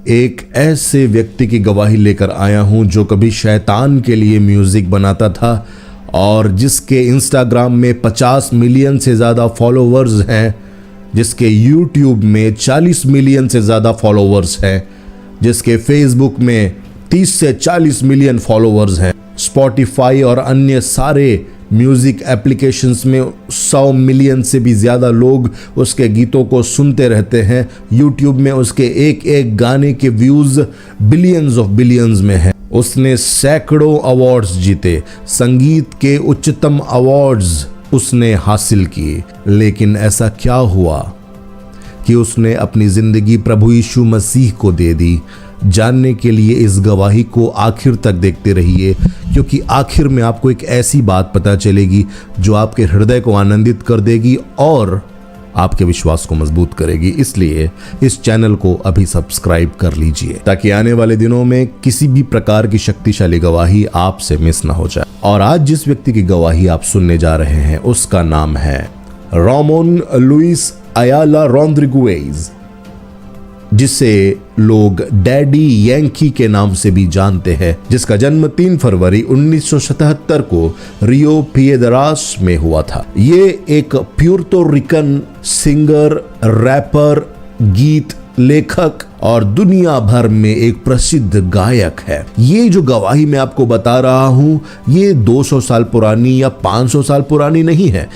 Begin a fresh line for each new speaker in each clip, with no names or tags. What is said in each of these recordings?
एक ऐसे व्यक्ति की गवाही लेकर आया हूं जो कभी शैतान के लिए म्यूजिक बनाता था और जिसके इंस्टाग्राम में 50 मिलियन से ज़्यादा फॉलोवर्स हैं, जिसके यूट्यूब में 40 मिलियन से ज़्यादा फॉलोवर्स हैं, जिसके फेसबुक में 30 से 40 मिलियन फॉलोवर्स हैं, स्पॉटिफाई और अन्य सारे म्यूज़िक एप्लीकेशंस में 100 मिलियन से भी ज़्यादा लोग उसके गीतों को सुनते रहते हैं। यूट्यूब में उसके एक एक गाने के व्यूज़ बिलियंस ऑफ बिलियंस में हैं। उसने सैकड़ों अवार्ड्स जीते, संगीत के उच्चतम अवार्ड्स उसने हासिल किए, लेकिन ऐसा क्या हुआ कि उसने अपनी ज़िंदगी प्रभु यीशु मसीह को दे दी। जानने के लिए इस गवाही को आखिर तक देखते रहिए, क्योंकि आखिर में आपको एक ऐसी बात पता चलेगी जो आपके हृदय को आनंदित कर देगी और आपके विश्वास को मजबूत करेगी। इसलिए इस चैनल को अभी सब्सक्राइब कर लीजिए ताकि आने वाले दिनों में किसी भी प्रकार की शक्तिशाली गवाही आपसे मिस ना हो जाए। और आज जिस व्यक्ति की गवाही आप सुनने जा रहे हैं उसका नाम है रामोन लुइस अयाला रोड्रिगुएज, जिसे लोग डैडी यंकी के नाम से भी जानते हैं, जिसका जन्म 3 फरवरी 1977 को रियो पिएड्रास में हुआ था। ये एक प्यूर्तो रिकन सिंगर, रैपर, गीत लेखक और दुनिया भर में एक प्रसिद्ध गायक है। ये जो गवाही मैं आपको बता रहा हूं, ये 200 साल पुरानी या 500 साल पुरानी नहीं है।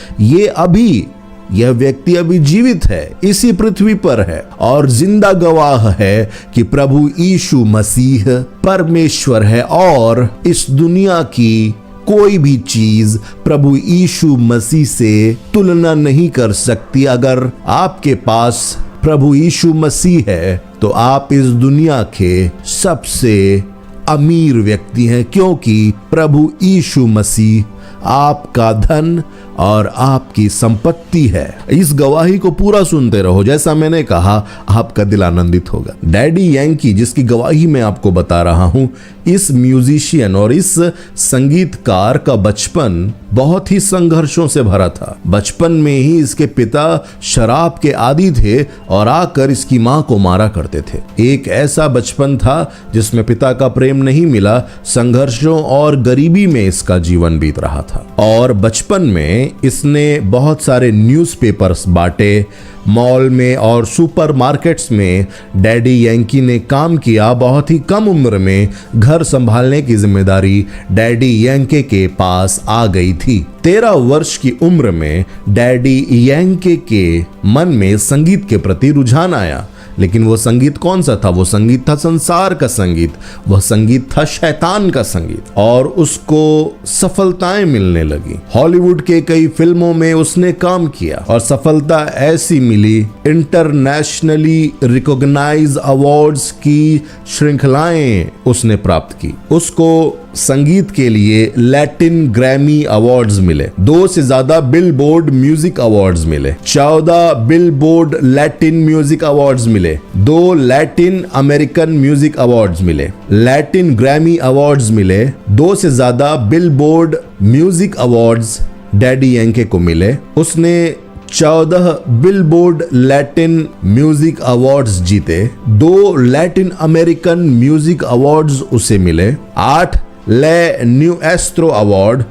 यह व्यक्ति अभी जीवित है, इसी पृथ्वी पर है और जिंदा गवाह है कि प्रभु यीशु मसीह परमेश्वर है और इस दुनिया की कोई भी चीज प्रभु यीशु मसीह से तुलना नहीं कर सकती। अगर आपके पास प्रभु यीशु मसीह है तो आप इस दुनिया के सबसे अमीर व्यक्ति हैं, क्योंकि प्रभु यीशु मसीह आपका धन और आपकी संपत्ति है। इस गवाही को पूरा सुनते रहो, जैसा मैंने कहा आपका दिल आनंदित होगा। डैडी यंकी, जिसकी गवाही मैं आपको बता रहा हूं, इस म्यूजिशियन और इस संगीतकार का बचपन बहुत ही संघर्षों से भरा था। बचपन में ही इसके पिता शराब के आदी थे और आकर इसकी मां को मारा करते थे। एक ऐसा बचपन था जिसमें पिता का प्रेम नहीं मिला, संघर्षों और गरीबी में इसका जीवन बीत रहा था। और बचपन में इसने बहुत सारे न्यूज़पेपर्स बांटे, मॉल में और सुपरमार्केट्स में डैडी यंकी ने काम किया। बहुत ही कम उम्र में घर संभालने की जिम्मेदारी डैडी यंके के पास आ गई थी। 13 वर्ष की उम्र में डैडी यंके के मन में संगीत के प्रति रुझान आया, लेकिन वो संगीत कौन सा था? वो संगीत था संसार का संगीत, वह संगीत था शैतान का संगीत, और उसको सफलताएं मिलने लगी। हॉलीवुड के कई फिल्मों में उसने काम किया और सफलता ऐसी मिली, इंटरनेशनली रिकॉग्नाइज अवार्ड्स की श्रृंखलाएं उसने प्राप्त की। उसको संगीत के लिए लैटिन ग्रैमी अवार्ड्स मिले, 2 से ज्यादा बिलबोर्ड म्यूजिक अवार्ड्स मिले, 14 बिलबोर्ड लैटिन म्यूजिक अवार्ड्स मिले, 2 लैटिन अमेरिकन म्यूजिक अवार्ड्स मिले, लैटिन ग्रैमी अवार्ड्स मिले, 2 से ज्यादा बिलबोर्ड म्यूजिक अवार्ड्स डैडी यंके को मिले। उसने 14 बिलबोर्ड लैटिन म्यूजिक अवार्ड्स जीते, 2 लैटिन अमेरिकन म्यूजिक अवार्ड्स उसे मिले, 8 Lo Nuestro award,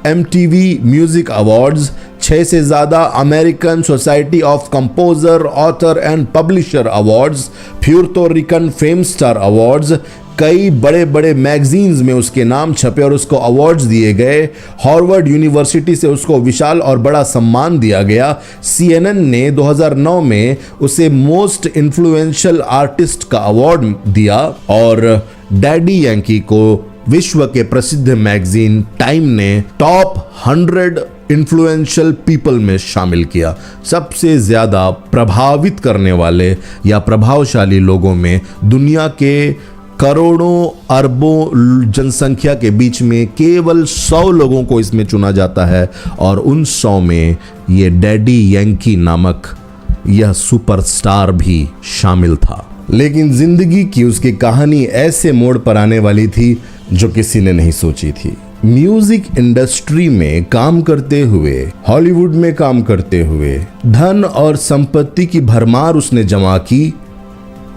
MTV music awards, 6 से ज्यादा American society of composer, author and publisher awards, Puerto Rican fame star awards, कई बड़े बड़े मैगजीन्स में उसके नाम छपे और उसको अवार्ड्स दिए गए। हार्वर्ड यूनिवर्सिटी से उसको विशाल और बड़ा सम्मान दिया गया। CNN ने 2009 में उसे मोस्ट इन्फ्लुएंशियल आर्टिस्ट का अवार्ड दिया और डैडी यंकी को विश्व के प्रसिद्ध मैगजीन टाइम ने टॉप 100 इन्फ्लुएंशियल पीपल में शामिल किया। सबसे ज्यादा प्रभावित करने वाले या प्रभावशाली लोगों में दुनिया के करोड़ों अरबों जनसंख्या के बीच में केवल 100 लोगों को इसमें चुना जाता है और उन 100 में ये डैडी यंकी नामक यह सुपरस्टार भी शामिल था। लेकिन जिंदगी की उसकी कहानी ऐसे मोड़ पर आने वाली थी जो किसी ने नहीं सोची थी। म्यूजिक इंडस्ट्री में काम करते हुए, हॉलीवुड में काम करते हुए धन और संपत्ति की भरमार उसने जमा की,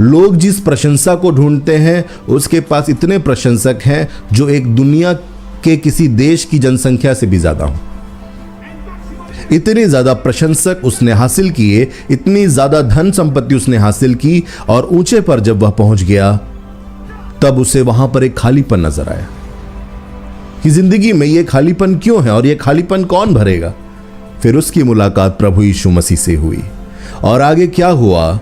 लोग जिस प्रशंसा को ढूंढते हैं उसके पास इतने प्रशंसक हैं जो एक दुनिया के किसी देश की जनसंख्या से भी ज्यादा हों। इतने ज्यादा प्रशंसक उसने हासिल किए, इतनी ज्यादा धन संपत्ति उसने हासिल की, और ऊंचे पर जब वह पहुंच गया तब उसे वहां पर एक खालीपन नजर आया कि जिंदगी में यह खालीपन क्यों है और यह खालीपन कौन भरेगा। फिर उसकी मुलाकात प्रभु यीशु मसीह से हुई, और आगे क्या हुआ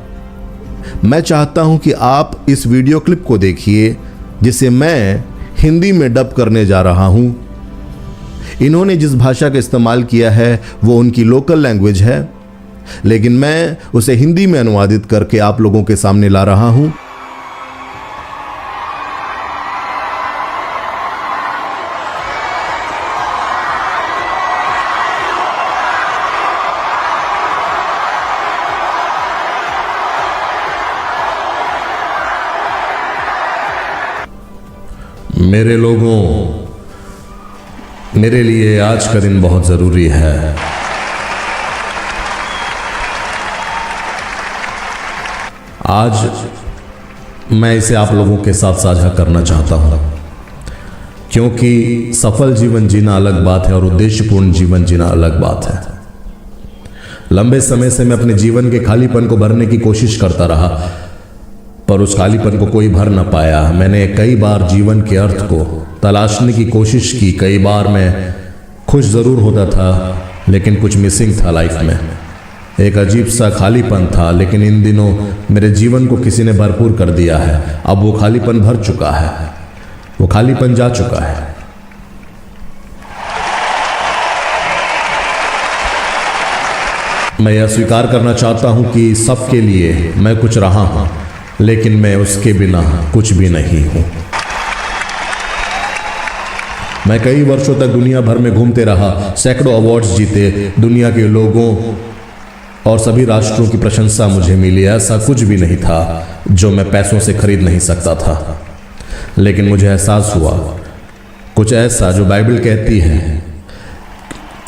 मैं चाहता हूं कि आप इस वीडियो क्लिप को देखिए जिसे मैं हिंदी में डब करने जा रहा हूं। इन्होंने जिस भाषा का इस्तेमाल किया है वो उनकी लोकल लैंग्वेज है, लेकिन मैं उसे हिंदी में अनुवादित करके आप लोगों के सामने ला रहा हूं। मेरे लोगों, मेरे लिए आज का दिन बहुत ज़रूरी है। आज मैं इसे आप लोगों के साथ साझा करना चाहता हूं, क्योंकि सफल जीवन जीना अलग बात है और उद्देश्यपूर्ण जीवन जीना अलग बात है। लंबे समय से मैं अपने जीवन के खालीपन को भरने की कोशिश करता रहा, पर उस खालीपन को कोई भर ना पाया। मैंने कई बार जीवन के अर्थ को तलाशने की कोशिश की, कई बार मैं खुश ज़रूर होता था लेकिन कुछ मिसिंग था लाइफ में, एक अजीब सा खालीपन था। लेकिन इन दिनों मेरे जीवन को किसी ने भरपूर कर दिया है। अब वो खालीपन भर चुका है, वो खालीपन जा चुका है। मैं यह स्वीकार करना चाहता हूं कि सबके लिए मैं कुछ रहा हूं, लेकिन मैं उसके बिना कुछ भी नहीं हूं। मैं कई वर्षों तक दुनिया भर में घूमते रहा, सैकड़ों अवार्ड्स जीते, दुनिया के लोगों और सभी राष्ट्रों की प्रशंसा मुझे मिली। ऐसा कुछ भी नहीं था जो मैं पैसों से खरीद नहीं सकता था, लेकिन मुझे एहसास हुआ कुछ ऐसा जो बाइबल कहती है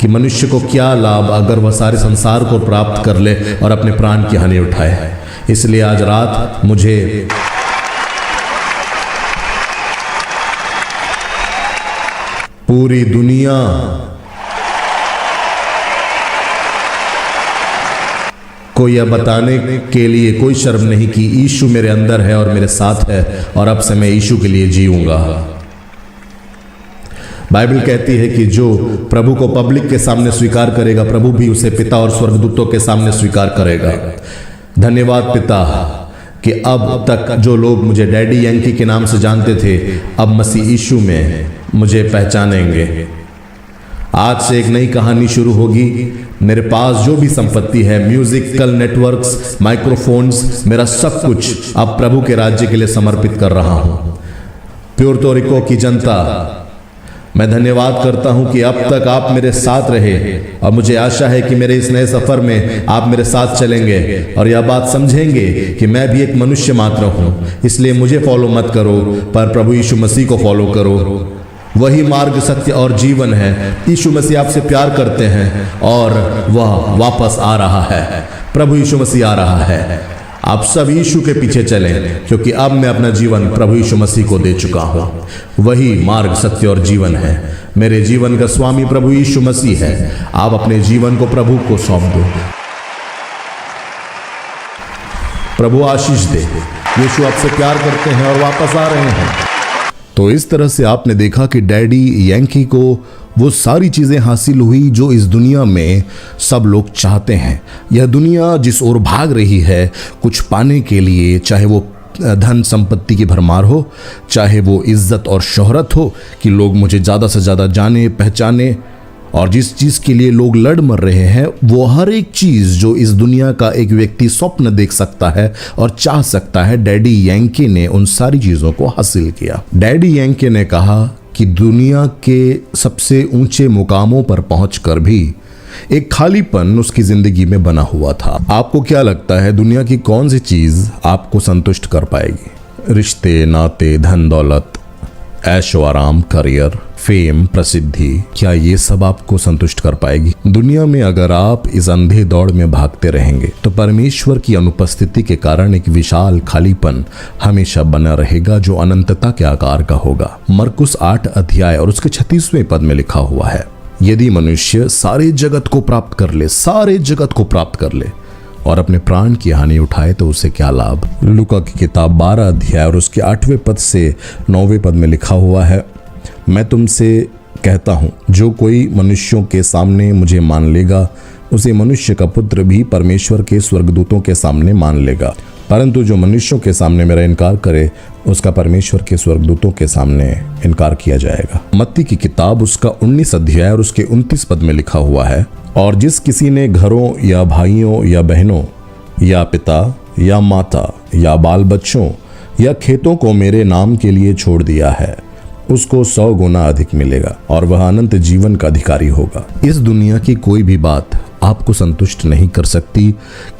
कि मनुष्य को क्या लाभ अगर वह सारे संसार को प्राप्त कर ले और अपने प्राण की हानि उठाए। इसलिए आज रात मुझे पूरी दुनिया को यह बताने के लिए कोई शर्म नहीं कि यीशु मेरे अंदर है और मेरे साथ है, और अब से मैं यीशु के लिए जीऊंगा। बाइबल कहती है कि जो प्रभु को पब्लिक के सामने स्वीकार करेगा, प्रभु भी उसे पिता और स्वर्गदूतों के सामने स्वीकार करेगा। धन्यवाद पिता कि अब तक जो लोग मुझे डैडी यंकी के नाम से जानते थे, अब मसीह यीशु में मुझे पहचानेंगे। आज से एक नई कहानी शुरू होगी। मेरे पास जो भी संपत्ति है, म्यूजिकल नेटवर्क्स, माइक्रोफोन्स, मेरा सब कुछ अब प्रभु के राज्य के लिए समर्पित कर रहा हूं। प्यूर्तो रिको की जनता, मैं धन्यवाद करता हूं कि अब तक आप मेरे साथ रहे, और मुझे आशा है कि मेरे इस नए सफर में आप मेरे साथ चलेंगे और यह बात समझेंगे कि मैं भी एक मनुष्य मात्र हूं। इसलिए मुझे फॉलो मत करो, पर प्रभु यीशु मसीह को फॉलो करो। वही मार्ग, सत्य और जीवन है। यीशु मसीह आपसे प्यार करते हैं और वह वापस आ रहा है। प्रभु यीशु मसीह आ रहा है। आप सब यीशु के पीछे चलें, क्योंकि अब मैं अपना जीवन प्रभु यीशु मसीह को दे चुका हूं। वही मार्ग, सत्य और जीवन है। मेरे जीवन का स्वामी प्रभु यीशु मसीह है। आप अपने जीवन को प्रभु को सौंप दो। प्रभु आशीष दे। यीशु आपसे प्यार करते हैं और वापस आ रहे हैं। तो इस तरह से आपने देखा कि डैडी यंकी को वो सारी चीज़ें हासिल हुई जो इस दुनिया में सब लोग चाहते हैं। यह दुनिया जिस ओर भाग रही है कुछ पाने के लिए, चाहे वो धन संपत्ति की भरमार हो, चाहे वो इज्जत और शोहरत हो कि लोग मुझे ज़्यादा से ज़्यादा जाने पहचाने, और जिस चीज़ के लिए लोग लड़ मर रहे हैं, वो हर एक चीज़ जो इस दुनिया का एक व्यक्ति स्वप्न देख सकता है और चाह सकता है, डैडी यंकी ने उन सारी चीज़ों को हासिल किया। डैडी यंकी ने कहा कि दुनिया के सबसे ऊंचे मुकामों पर पहुंचकर भी एक खालीपन उसकी जिंदगी में बना हुआ था। आपको क्या लगता है दुनिया की कौन सी चीज़ आपको संतुष्ट कर पाएगी? रिश्ते, नाते, धन दौलत, ऐशो आराम, करियर, फेम, प्रसिद्धि, क्या ये सब आपको संतुष्ट कर पाएगी? दुनिया में अगर आप इस अंधे दौड़ में भागते रहेंगे तो परमेश्वर की अनुपस्थिति के कारण एक विशाल खालीपन हमेशा बना रहेगा जो अनंतता के आकार का होगा। मरकुस 8 अध्याय और उसके 36वें पद में लिखा हुआ है, यदि मनुष्य सारे जगत को प्राप्त कर ले, सारे जगत को प्राप्त कर ले और अपने प्राण की हानि उठाए तो उसे क्या लाभ? लूका की किताब 12 अध्याय और उसके 8वें पद से 9वें पद में लिखा हुआ है, मैं तुमसे कहता हूँ जो कोई मनुष्यों के सामने मुझे मान लेगा उसे मनुष्य का पुत्र भी परमेश्वर के स्वर्गदूतों के सामने मान लेगा, परंतु जो मनुष्यों के सामने मेरा इनकार करे उसका परमेश्वर के स्वर्गदूतों के सामने इनकार किया जाएगा। मत्ती की किताब उसका 19 अध्याय और उसके 29 पद में लिखा हुआ है, और जिस किसी ने घरों या भाइयों या बहनों या पिता या माता या बाल बच्चों या खेतों को मेरे नाम के लिए छोड़ दिया है उसको 100 गुना अधिक मिलेगा और वह अनंत जीवन का अधिकारी होगा। इस दुनिया की कोई भी बात आपको संतुष्ट नहीं कर सकती,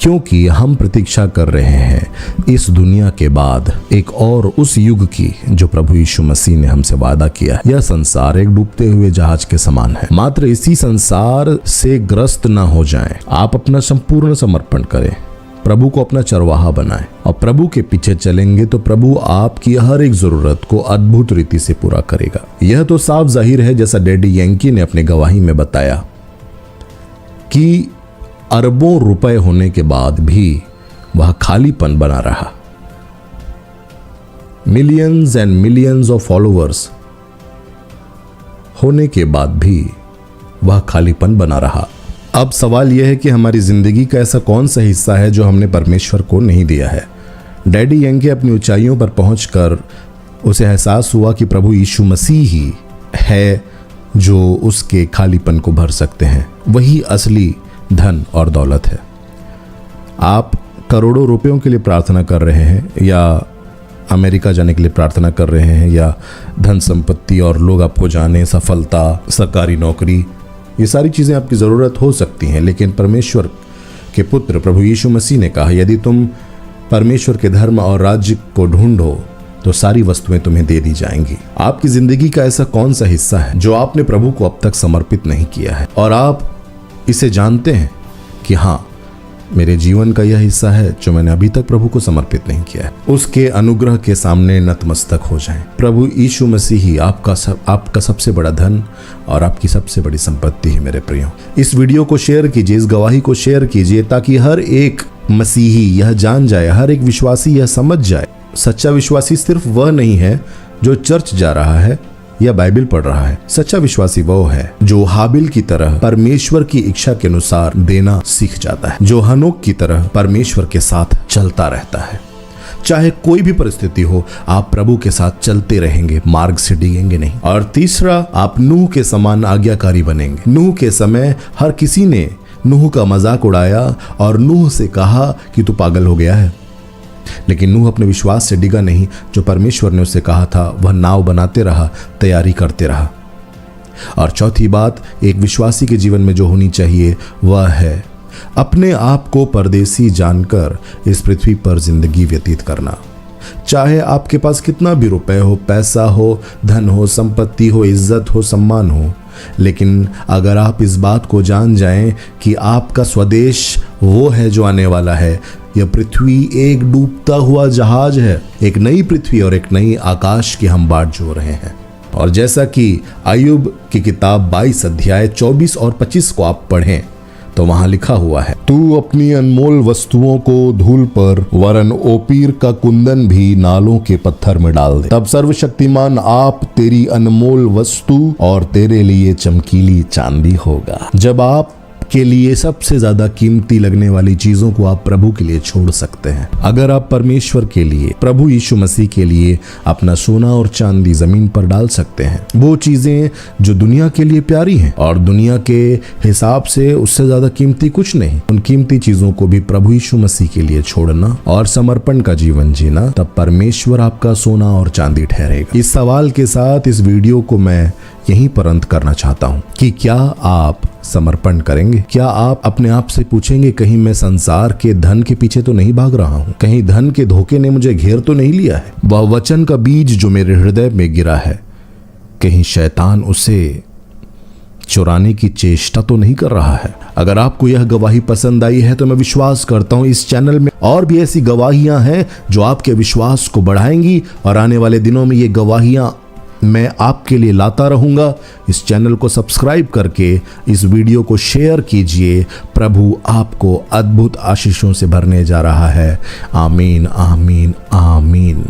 क्योंकि हम प्रतीक्षा कर रहे हैं इस दुनिया के बाद एक और उस युग की जो प्रभु यीशु मसीह ने हमसे वादा किया है। यह संसार एक डूबते हुए जहाज के समान है, मात्र इसी संसार से ग्रस्त न हो जाएं। आप अपना संपूर्ण समर्पण करें, प्रभु को अपना चरवाहा बनाएं और प्रभु के पीछे चलेंगे तो प्रभु आपकी हर एक जरूरत को अद्भुत रीति से पूरा करेगा। यह तो साफ जाहिर है, जैसा डैडी यंकी ने अपनी गवाही में बताया कि अरबों रुपए होने के बाद भी वह खालीपन बना रहा। Millions and millions of followers होने के बाद भी वह खालीपन बना रहा। अब सवाल यह है कि हमारी जिंदगी का ऐसा कौन सा हिस्सा है जो हमने परमेश्वर को नहीं दिया है। डैडी यंके अपनी ऊंचाइयों पर पहुंचकर उसे एहसास हुआ कि प्रभु यीशु मसीह ही है जो उसके खालीपन को भर सकते हैं। वही असली धन और दौलत है। आप करोड़ों रुपयों के लिए प्रार्थना कर रहे हैं, या अमेरिका जाने के लिए प्रार्थना कर रहे हैं, या धन संपत्ति और लोग आपको जाने, सफलता, सरकारी नौकरी, ये सारी चीज़ें आपकी ज़रूरत हो सकती हैं। लेकिन परमेश्वर के पुत्र प्रभु यीशु मसीह ने कहा, यदि तुम परमेश्वर के धर्म और राज्य को ढूंढो तो सारी वस्तुएं तुम्हें दे दी जाएंगी। आपकी ज़िंदगी का ऐसा कौन सा हिस्सा है जो आपने प्रभु को अब तक समर्पित नहीं किया है, और आप इसे जानते हैं कि हाँ, मेरे जीवन का यह हिस्सा है जो मैंने अभी तक प्रभु को समर्पित नहीं किया है। उसके अनुग्रह के सामने नतमस्तक हो जाएं। प्रभु यीशु मसीह ही आपका सबसे बड़ा धन और आपकी सबसे बड़ी संपत्ति है। मेरे प्रियो, इस वीडियो को शेयर कीजिए, इस गवाही को शेयर कीजिए, ताकि हर एक मसीही यह जान जाए, हर एक विश्वासी यह समझ जाए, सच्चा विश्वासी सिर्फ वह नहीं है जो चर्च जा रहा है या बाइबल पढ़ रहा है। सच्चा विश्वासी वो है जो हाबिल की तरह परमेश्वर की इच्छा के अनुसार देना सीख जाता है, जो हनोक की तरह परमेश्वर के साथ चलता रहता है। चाहे कोई भी परिस्थिति हो, आप प्रभु के साथ चलते रहेंगे, मार्ग से डिगेंगे नहीं। और तीसरा, आप नूह के समान आज्ञाकारी बनेंगे। नूह के समय हर किसी ने नूह का मजाक उड़ाया और नूह से कहा कि तू पागल हो गया है, लेकिन नूह अपने विश्वास से डिगा नहीं। जो परमेश्वर ने उसे कहा था वह नाव बनाते रहा, तैयारी करते रहा। और चौथी बात, एक विश्वासी के जीवन में जो होनी चाहिए वह है अपने आप को परदेसी जानकर इस पृथ्वी पर जिंदगी व्यतीत करना। चाहे आपके पास कितना भी रुपए हो, पैसा हो, धन हो, संपत्ति हो, इज्जत हो, सम्मान हो, लेकिन अगर आप इस बात को जान जाएं कि आपका स्वदेश वो है जो आने वाला है, यह पृथ्वी एक डूबता हुआ जहाज है, एक नई पृथ्वी और एक नई आकाश की हम बाट जो रहे हैं। और जैसा कि अय्यूब की किताब 22 अध्याय 24 और 25 को आप पढ़ें तो वहां लिखा हुआ है, तू अपनी अनमोल वस्तुओं को धूल पर वरन ओपीर का कुंदन भी नालों के पत्थर में डाल दे, तब सर्वशक्तिमान आप तेरी अनमोल वस्तु और तेरे लिए चमकीली चांदी होगा। जब आप के लिए सबसे ज्यादा कीमती लगने वाली चीजों को आप प्रभु के लिए छोड़ सकते हैं, अगर आप परमेश्वर के लिए, प्रभु यीशु मसीह के लिए अपना सोना और चांदी जमीन पर डाल सकते हैं, वो चीजें जो दुनिया के लिए प्यारी हैं और दुनिया के हिसाब से उससे ज्यादा कीमती कुछ नहीं, उन कीमती चीजों को भी प्रभु यीशु मसीह के लिए छोड़ना और समर्पण का जीवन जीना, तब परमेश्वर आपका सोना और चांदी ठहरेगा। इस सवाल के साथ इस वीडियो को मैं यहीं पर अंत करना चाहता हूं कि क्या आप समर्पण करेंगे? क्या आप अपने आप से पूछेंगे, कहीं मैं संसार के धन के पीछे तो नहीं भाग रहा हूं, कहीं धन के धोखे ने मुझे घेर तो नहीं लिया है? वह वचन का बीज जो मेरे हृदय में गिरा है, कहीं शैतान उसे चुराने की चेष्टा तो नहीं कर रहा है। अगर आपको यह गवाही पसंद आई है तो मैं विश्वास करता हूं इस चैनल में और भी ऐसी गवाहियां हैं जो आपके विश्वास को बढ़ाएंगी, और आने वाले दिनों में ये गवाहियां मैं आपके लिए लाता रहूंगा। इस चैनल को सब्सक्राइब करके इस वीडियो को शेयर कीजिए। प्रभु आपको अद्भुत आशीषों से भरने जा रहा है। आमीन, आमीन, आमीन।